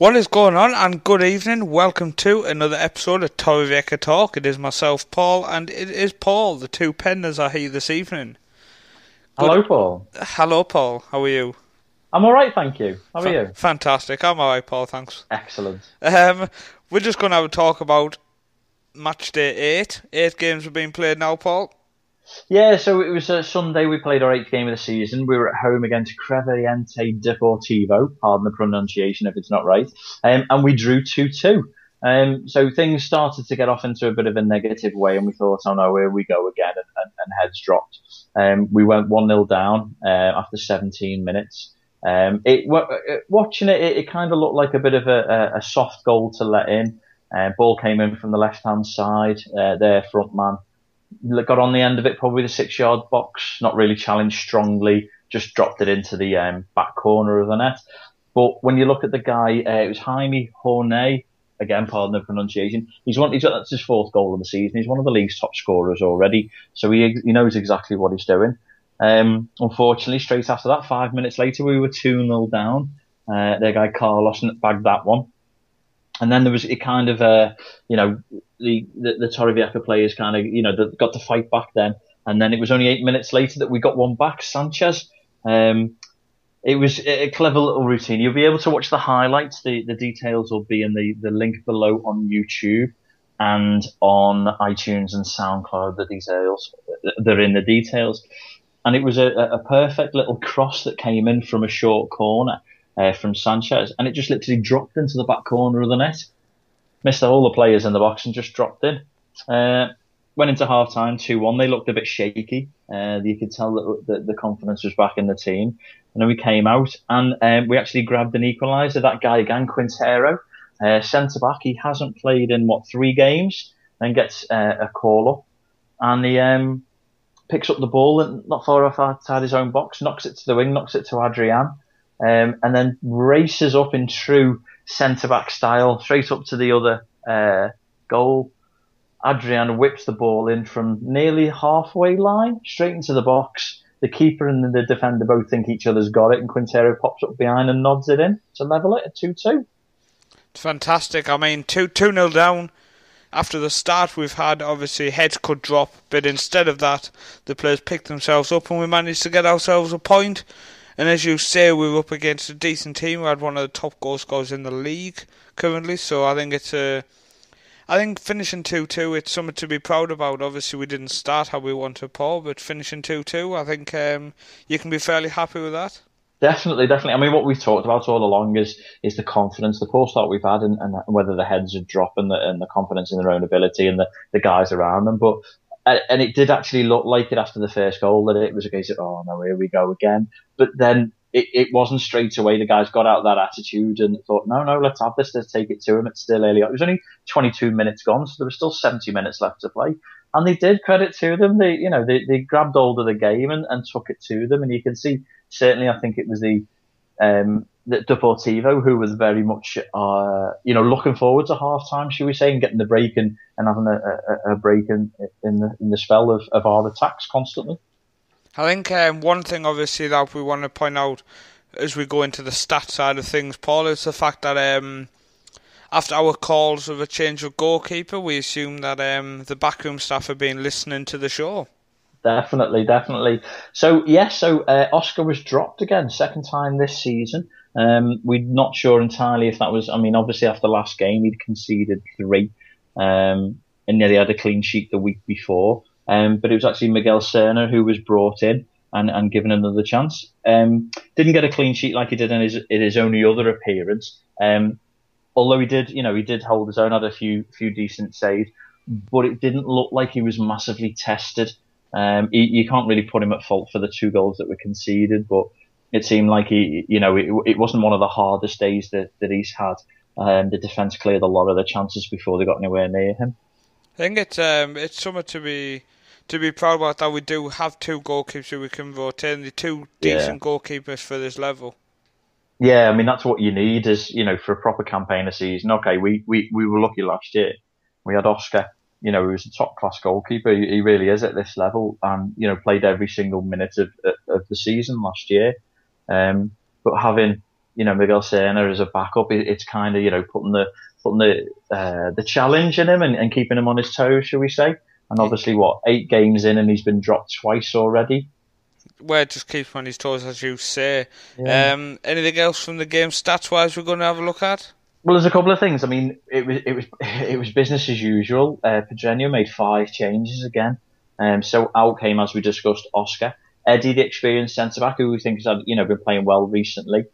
What is going on, and good evening. Welcome to another episode of Torrevieja Talk. It is myself, Paul, and it is Paul. The two Penas are here this evening. Hello, Paul. Hello, Paul. How are you? I'm all right, thank you. How are you? Fantastic. I'm alright, Paul, thanks. Excellent. We're just going to have a talk about match day 8. 8 games have been played now, Paul. Yeah, so it was a Sunday. We played our 8th game of the season. We were at home against Torrevieja Deportivo, pardon the pronunciation if it's not right, and we drew 2-2. So things started to get off into a bit of a negative way, and we thought, oh no, here we go again, and heads dropped. We went 1-0 down after 17 minutes. Watching it kind of looked like a bit of a soft goal to let in. Ball came in from the left-hand side. Their front man got on the end of it, probably the 6-yard box, not really challenged strongly, just dropped it into the back corner of the net. But when you look at the guy, it was Jaime Hornet, again, pardon the pronunciation. That's his 4th goal of the season. He's one of the league's top scorers already, so he knows exactly what he's doing. Unfortunately, straight after that, 5 minutes later, we were 2-0 down. Their guy Carlos bagged that one. And then there was the Torrevieja players got to fight back then. And then it was only 8 minutes later that we got one back, Sanchez. It was a clever little routine. You'll be able to watch the highlights. The details will be in the link below on YouTube and on iTunes and SoundCloud. The details, they're in the details. And it was a perfect little cross that came in from a short corner. From Sanchez, and it just literally dropped into the back corner of the net. Missed all the players in the box and just dropped in. Went into half time 2-1. They looked a bit shaky. You could tell that the confidence was back in the team. And then we came out and we actually grabbed an equaliser. That guy again, Quintero, centre back. He hasn't played in 3 games. Then gets a call up, and he picks up the ball and not far off outside his own box, knocks it to the wing, knocks it to Adrian. And then races up in true centre-back style, straight up to the other goal. Adrian whips the ball in from nearly halfway line, straight into the box. The keeper and the defender both think each other's got it, and Quintero pops up behind and nods it in to level it at 2-2. It's fantastic. I mean, 2-0 down. After the start we've had, obviously, heads could drop, but instead of that, the players picked themselves up and we managed to get ourselves a point. And as you say, we were up against a decent team. We had one of the top goal scorers in the league currently. So I think finishing 2-2, it's something to be proud about. Obviously, we didn't start how we wanted, Paul, but finishing 2-2, I think you can be fairly happy with that. Definitely. I mean, what we've talked about all along is the confidence, the poor start we've had, and whether the heads are dropping and the confidence in their own ability and the guys around them. But and it did actually look like it after the first goal that it was a case of, oh no, here we go again. But then it wasn't straight away. The guys got out that attitude and thought, no, let's have this, let's take it to him. It's still early. It was only 22 minutes gone, so there was still 70 minutes left to play. And they did, credit to them. They grabbed hold of the game and took it to them. And you can see, certainly, I think it was the Deportivo who was very much, looking forward to half time, should we say, and getting the break and having a break in the spell of our attacks constantly. I think one thing, obviously, that we want to point out as we go into the stat side of things, Paul, is the fact that after our calls of a change of goalkeeper, we assume that the backroom staff have been listening to the show. Definitely. So Oscar was dropped again, second time this season. We're not sure entirely if that was, obviously after last game, he'd conceded 3, and nearly had a clean sheet the week before. But it was actually Miguel Serna who was brought in and given another chance. Didn't get a clean sheet like he did in his only other appearance. Although he did hold his own, had a few decent saves, but it didn't look like he was massively tested. You can't really put him at fault for the 2 goals that were conceded, but it seemed like it wasn't one of the hardest days that he's had. The defence cleared a lot of the chances before they got anywhere near him. I think it's something to be proud about, that we do have 2 goalkeepers who we can vote in, the 2 decent goalkeepers for this level. Yeah, that's what you need is, for a proper campaign of season. Okay, we were lucky last year. We had Oscar, he was a top class goalkeeper. He really is at this level, and played every single minute of the season last year. But having Miguel Serna as a backup, it's kind of, putting the challenge in him and keeping him on his toes, shall we say? And obviously, 8 games in, and he's been dropped twice already. Well, it just keeps him on his toes, as you say. Yeah. Anything else from the game stats-wise we're going to have a look at? Well, there's a couple of things. I mean, it was business as usual. Pedreño made 5 changes again. So out came, as we discussed, Oscar. Eddie, the experienced centre-back, who we think has been playing well recently.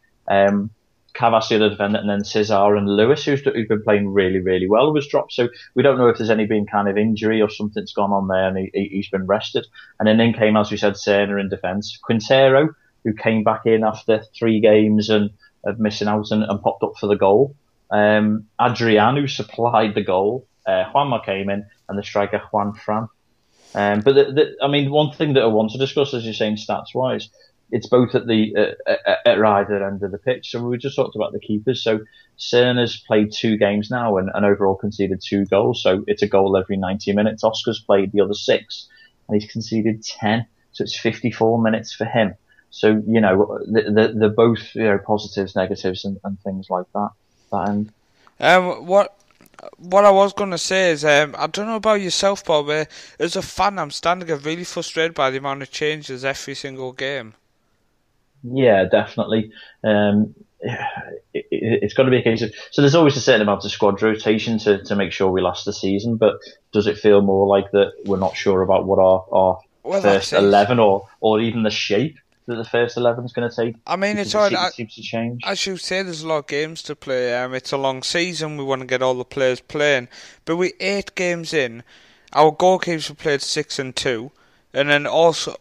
Cavassi, the defender, and then Cesar and Lewis, who's been playing really, really well, was dropped. So we don't know if there's any been kind of injury or something's gone on there, and he's been rested. And then in came, as we said, Serna in defence. Quintero, who came back in after 3 games and of missing out and popped up for the goal. Adrian, who supplied the goal. Juanma came in, and the striker Juan Fran. But one thing that I want to discuss, as you're saying, stats-wise, it's both at at either end of the pitch. So we just talked about the keepers. So Serna's played 2 games now and overall conceded 2 goals. So it's a goal every 90 minutes. Oscar's played the other 6 and he's conceded 10. So it's 54 minutes for him. So, they're both, positives, negatives and things like that. That end. What I was going to say is, I don't know about yourself, Bob, as a fan, I'm starting to get really frustrated by the amount of changes every single game. Yeah, definitely. It's got to be a case of, so there's always a certain amount of squad rotation to make sure we last the season, but does it feel more like that we're not sure about what our first 11 or even the shape that the first 11 is going to take? I mean, it seems to change. As you say, there's a lot of games to play. It's a long season. We want to get all the players playing. But with 8 games in, our goalkeepers have played 6 and 2. And then also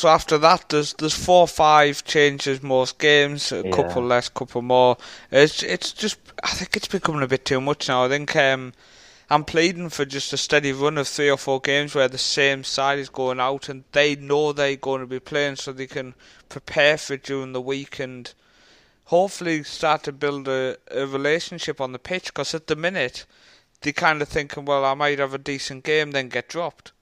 after that, there's 4 or 5 changes most games. A couple less, couple more. It's just, I think it's becoming a bit too much now. I think I'm pleading for just a steady run of 3 or 4 games where the same side is going out and they know they're going to be playing, so they can prepare for it during the week and hopefully start to build a relationship on the pitch. Because at the minute, they're kind of thinking, well, I might have a decent game, then get dropped.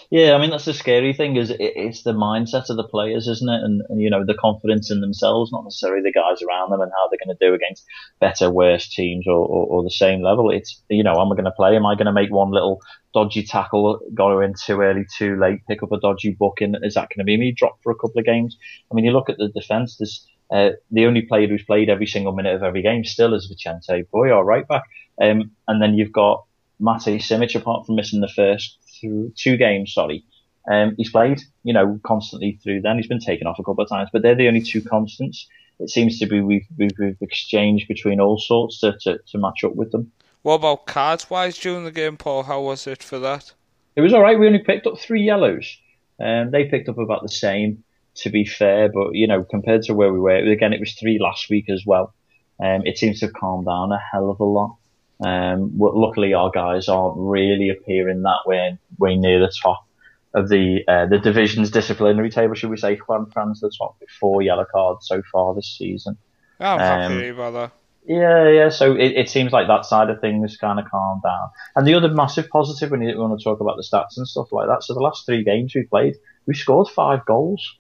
Yeah, I mean, that's the scary thing, is it's the mindset of the players, isn't it? And the confidence in themselves, not necessarily the guys around them and how they're going to do against better, worse teams or the same level. It's, am I going to play? Am I going to make one little dodgy tackle, go in too early, too late, pick up a dodgy booking? Is that going to be me dropped for a couple of games? I mean, you look at the defence, there's the only player who's played every single minute of every game still is Vicente Boy, our right back. And then you've got Matej Simic, apart from missing the first 2 games, he's played, constantly through then. He's been taken off a couple of times, but they're the only 2 constants. It seems to be we've exchanged between all sorts to match up with them. What about cards-wise during the game, Paul? How was it for that? It was all right. We only picked up 3 yellows. They picked up about the same, to be fair, but, compared to where we were, again, it was 3 last week as well. It seems to have calmed down a hell of a lot. Luckily, our guys aren't really appearing that way near the top of the division's disciplinary table, should we say. Juan Fran's the top with 4 yellow cards so far this season. I'm happy about that. Yeah. So it seems like that side of things kind of calmed down. And the other massive positive, when you want to talk about the stats and stuff like that, so the last 3 games we played, we scored 5 goals.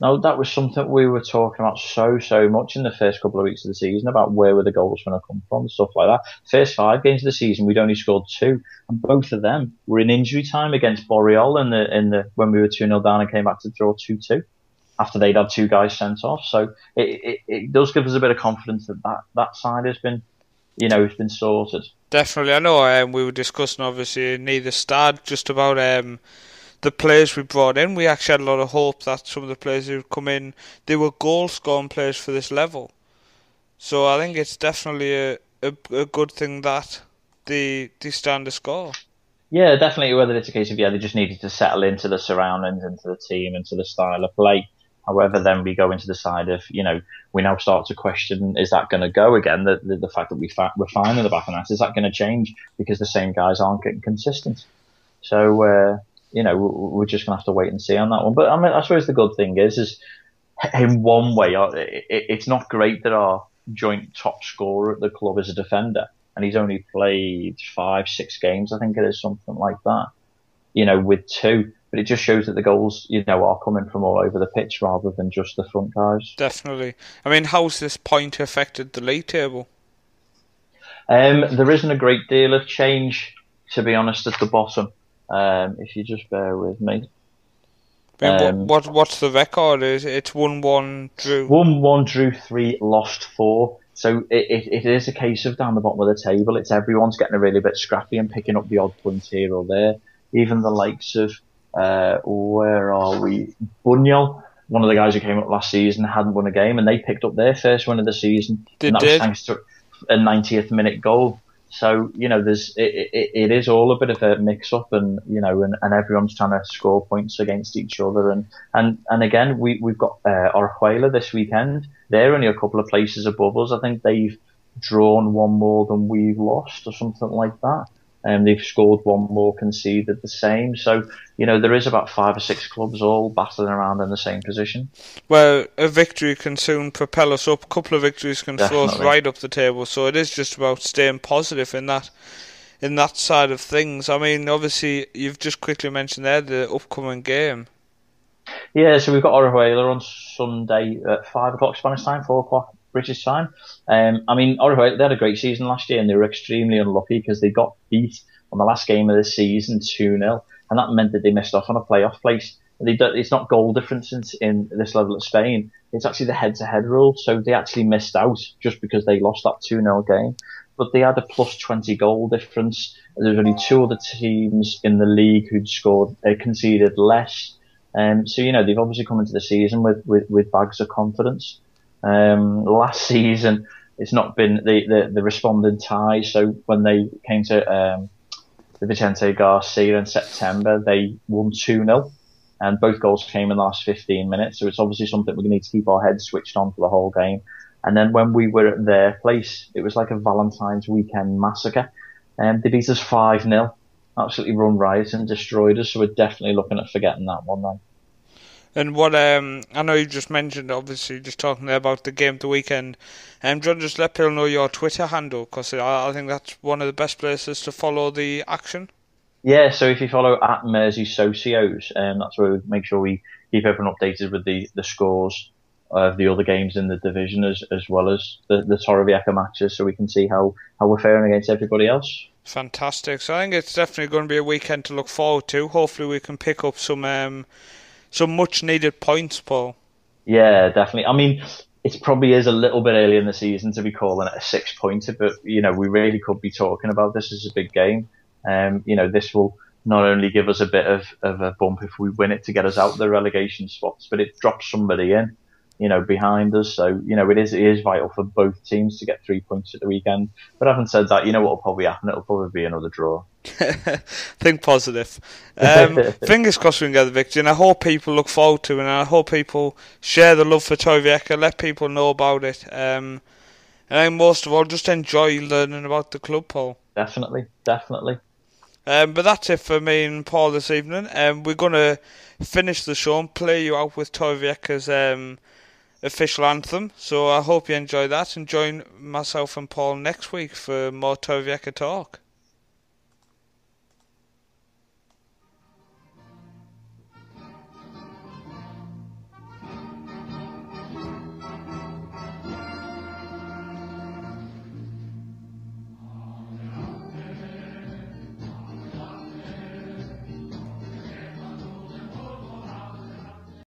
Now, that was something we were talking about so much in the first couple of weeks of the season, about where were the goals going to come from, stuff like that. First 5 games of the season, we'd only scored 2, and both of them were in injury time against Boreal when we were 2-0 down and came back to draw 2-2 after they'd had 2 guys sent off. So it does give us a bit of confidence that side has been, has been sorted. Definitely. I know we were discussing, obviously, neither start just about the players we brought in. We actually had a lot of hope that some of the players who come in, they were goal-scoring players for this level. So I think it's definitely a good thing that they stand to score. Yeah, definitely. Whether it's a case of, they just needed to settle into the surroundings, into the team, into the style of play. However, then we go into the side of, we now start to question, is that going to go again? The fact that we're fine in the back of that, is that going to change because the same guys aren't getting consistent? So, we're just going to have to wait and see on that one. But I mean, I suppose the good thing is in one way, it's not great that our joint top scorer at the club is a defender, and he's only played 5-6 games, I think it is, something like that. With 2. but it just shows that the goals, are coming from all over the pitch rather than just the front guys. Definitely. I mean, how's this point affected the league table? There isn't a great deal of change, to be honest, at the bottom. If you just bear with me. I mean, what's the record? It's 1-1 drew. 1-1 drew 3, lost 4. So it is a case of down the bottom of the table. It's everyone's getting a really bit scrappy and picking up the odd points here or there. Even the likes of where are we? Bunyol, one of the guys who came up last season, hadn't won a game, and they picked up their first win of the season. And that was thanks to a 90th minute goal. So it is all a bit of a mix up, and and everyone's trying to score points against each other. And again, we've got Orihuela this weekend. They're only a couple of places above us. I think they've drawn one more than we've lost, or something like that. And they've scored one more, conceded the same. So, there is about 5 or 6 clubs all battling around in the same position. Well, a victory can soon propel us up. A couple of victories can throw us right up the table. So it is just about staying positive in that side of things. I mean, obviously, you've just quickly mentioned there the upcoming game. Yeah, so we've got Orihuela on Sunday at 5 o'clock Spanish time, 4 o'clock British time. I mean, Orihuela, they had a great season last year, and they were extremely unlucky because they got beat on the last game of the season 2-0, and that meant that they missed off on a playoff place. It's not goal difference in this level of Spain. It's actually the head-to-head rule, so they actually missed out just because they lost that 2-0 game. But they had a plus 20 goal difference. There's only 2 other teams in the league who'd conceded less. So, they've obviously come into the season with bags of confidence. Last season, it's not been the responding ties. So when they came to the Vicente Garcia in September, they won 2-0, and both goals came in the last 15 minutes. So it's obviously something we're going to need to keep our heads switched on for the whole game. And then when we were at their place, it was like a Valentine's weekend massacre. They beat us 5-0, absolutely run riot and destroyed us. So we're definitely looking at forgetting that one then. And what I know you just mentioned, obviously, just talking there about the game of the weekend. Do you want to just let people know your Twitter handle? Because I think that's one of the best places to follow the action. Yeah, so if you follow at Mersey Socios, that's where we make sure we keep everyone updated with the scores of the other games in the division as well as the Torrevieja matches, so we can see how we're faring against everybody else. Fantastic. So I think it's definitely going to be a weekend to look forward to. Hopefully we can pick up some much needed points, Paul. Yeah, definitely. I mean, it probably is a little bit early in the season to be calling it a 6-pointer, but we really could be talking about this as a big game. This will not only give us a bit of a bump if we win it to get us out of the relegation spots, but it drops somebody in, behind us. So, it is vital for both teams to get 3 points at the weekend. But having said that, what will probably happen? It'll probably be another draw. Think positive. Fingers crossed we can get the victory, and I hope people look forward to it, and I hope people share the love for Torrevieja, let people know about it, and most of all, just enjoy learning about the club, Paul. Definitely. But that's it for me and Paul this evening. We're going to finish the show and play you out with Torrevieja's official anthem, so I hope you enjoy that, and join myself and Paul next week for more Torrevieja Talk.